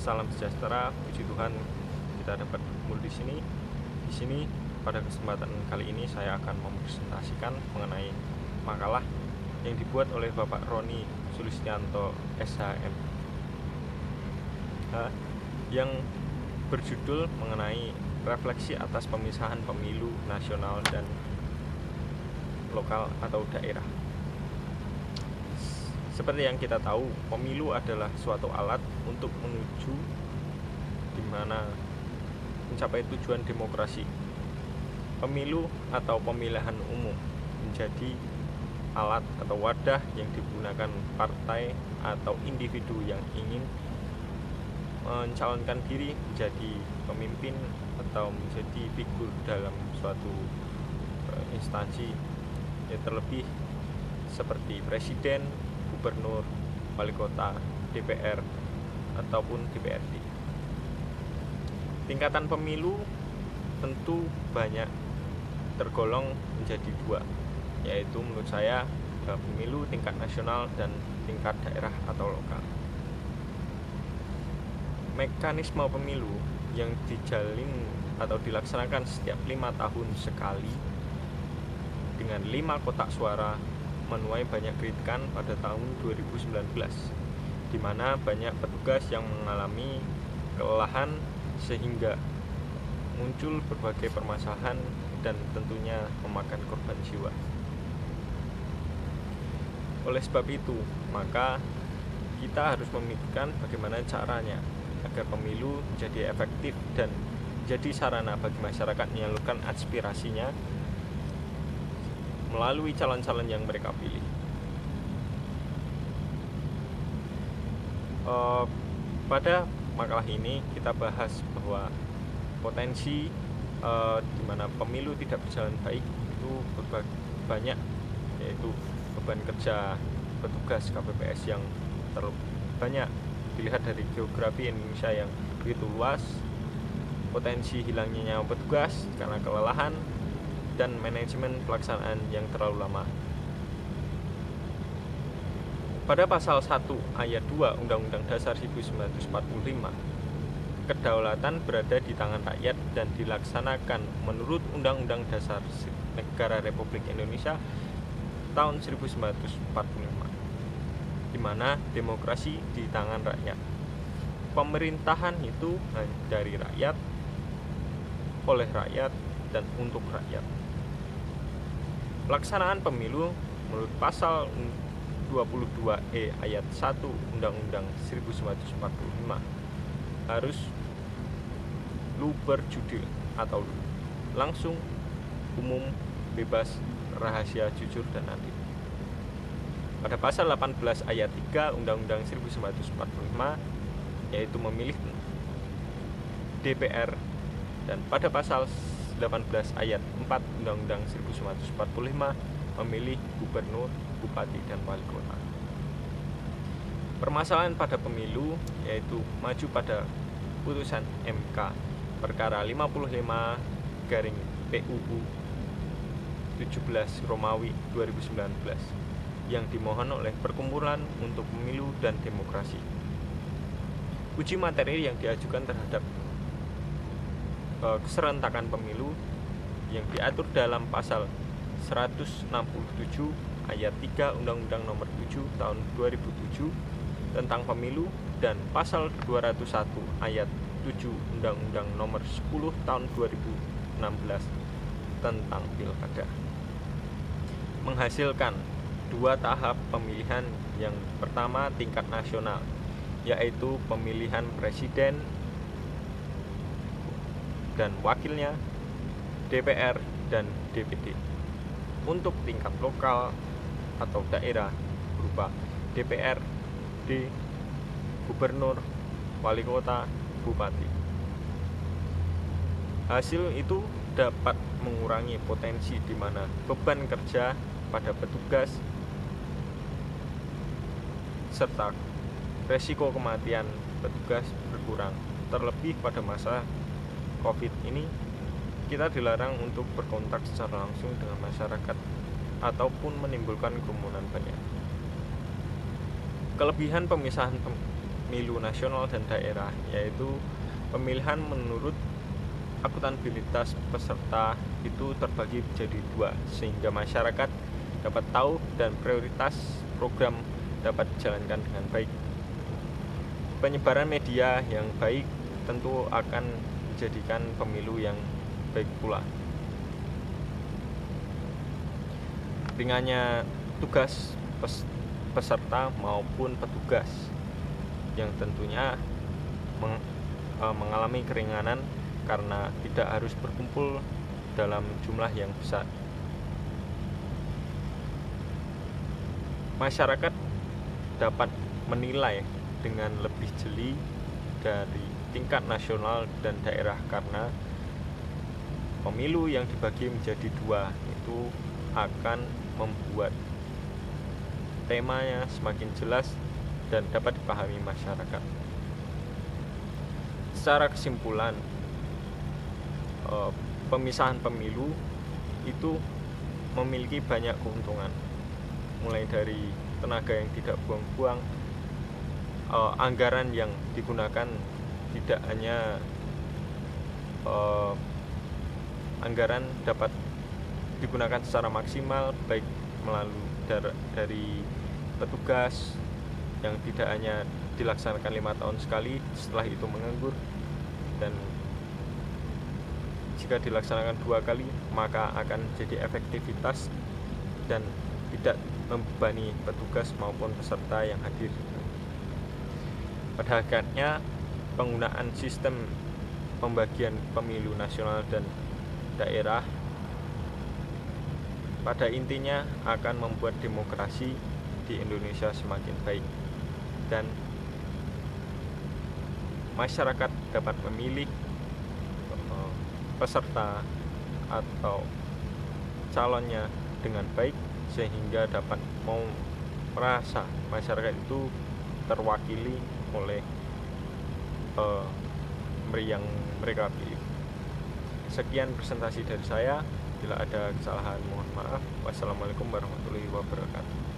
Salam sejahtera, puji Tuhan kita dapat berkumpul di sini. Di sini pada kesempatan kali ini saya akan mempresentasikan mengenai makalah yang dibuat oleh Bapak Roni Sulistianto SHM yang berjudul mengenai refleksi atas pemisahan pemilu nasional dan lokal atau daerah. Seperti yang kita tahu, pemilu adalah suatu alat untuk menuju di mana mencapai tujuan demokrasi. Pemilu atau pemilihan umum menjadi alat atau wadah yang digunakan partai atau individu yang ingin mencalonkan diri menjadi pemimpin atau menjadi figur dalam suatu instansi, ya terlebih seperti presiden, gubernur, wali kota, DPR, ataupun DPRD. Tingkatan pemilu tentu banyak tergolong menjadi dua, yaitu menurut saya pemilu tingkat nasional dan tingkat daerah atau lokal. Mekanisme pemilu yang dijalin atau dilaksanakan setiap 5 tahun sekali dengan 5 kotak suara menuai banyak kritikan pada tahun 2019, di mana banyak petugas yang mengalami kelelahan sehingga muncul berbagai permasalahan dan tentunya memakan korban jiwa. Oleh sebab itu, maka kita harus memikirkan bagaimana caranya agar pemilu menjadi efektif dan jadi sarana bagi masyarakat menyalurkan aspirasinya melalui calon-calon yang mereka pilih. Pada makalah ini kita bahas bahwa potensi di mana pemilu tidak berjalan baik itu banyak, yaitu beban kerja petugas KPPS yang terlalu banyak. Dilihat dari geografi Indonesia yang begitu luas, potensi hilangnya nyawa petugas karena kelelahan dan manajemen pelaksanaan yang terlalu lama. Pada pasal 1 ayat 2 Undang-Undang Dasar 1945, kedaulatan berada di tangan rakyat dan dilaksanakan menurut Undang-Undang Dasar Negara Republik Indonesia tahun 1945, di mana demokrasi di tangan rakyat. Pemerintahan itu dari rakyat, oleh rakyat, dan untuk rakyat. Pelaksanaan pemilu menurut pasal 22E ayat 1 Undang-Undang 1945 harus luber-judil atau langsung, umum, bebas, rahasia, jujur, dan adil. Pada pasal 18 ayat 3 Undang-Undang 1945 yaitu memilih DPR, dan pada pasal 18 ayat 4 Undang-Undang 1945 memilih gubernur, bupati, dan wali kota. Permasalahan pada pemilu yaitu maju pada putusan MK perkara 55/PUU 17 Romawi 2019 yang dimohon oleh Perkumpulan untuk Pemilu dan Demokrasi. Uji materi yang diajukan terhadap keserentakan pemilu yang diatur dalam pasal 167 ayat 3 Undang-Undang Nomor 7 Tahun 2007 tentang pemilu dan pasal 201 ayat 7 Undang-Undang Nomor 10 Tahun 2016 tentang pilkada, menghasilkan 2 tahap pemilihan. Yang pertama tingkat nasional, yaitu pemilihan presiden dan wakilnya, DPR dan DPD. Untuk tingkat lokal atau daerah berupa DPRD, gubernur, wali kota, bupati. Hasil itu dapat mengurangi potensi di mana beban kerja pada petugas serta resiko kematian petugas berkurang. Terlebih pada masa COVID ini, kita dilarang untuk berkontak secara langsung dengan masyarakat ataupun menimbulkan kerumunan banyak. Kelebihan pemisahan pemilu nasional dan daerah, yaitu pemilihan menurut akuntabilitas peserta itu terbagi menjadi dua, sehingga masyarakat dapat tahu dan prioritas program dapat dijalankan dengan baik. Penyebaran media yang baik tentu akan menjadikan pemilu yang baik pula. Ringannya tugas peserta maupun petugas yang tentunya mengalami keringanan karena tidak harus berkumpul dalam jumlah yang besar. Masyarakat dapat menilai dengan lebih jeli dari tingkat nasional dan daerah karena pemilu yang dibagi menjadi dua itu akan membuat temanya semakin jelas dan dapat dipahami masyarakat. Secara kesimpulan, pemisahan pemilu itu memiliki banyak keuntungan, mulai dari tenaga yang tidak buang-buang, anggaran yang digunakan tidak hanya anggaran dapat digunakan secara maksimal, baik melalui dari petugas yang tidak hanya dilaksanakan 5 tahun sekali, setelah itu menganggur, dan jika dilaksanakan 2 kali maka akan jadi efektivitas dan tidak membebani petugas maupun peserta yang hadir. Pada hakikatnya penggunaan sistem pembagian pemilu nasional dan daerah pada intinya akan membuat demokrasi di Indonesia semakin baik dan masyarakat dapat memilih peserta atau calonnya dengan baik, sehingga dapat merasa masyarakat itu terwakili oleh yang mereka pilih. Sekian presentasi dari saya. Bila ada kesalahan mohon maaf. Wassalamualaikum warahmatullahi wabarakatuh.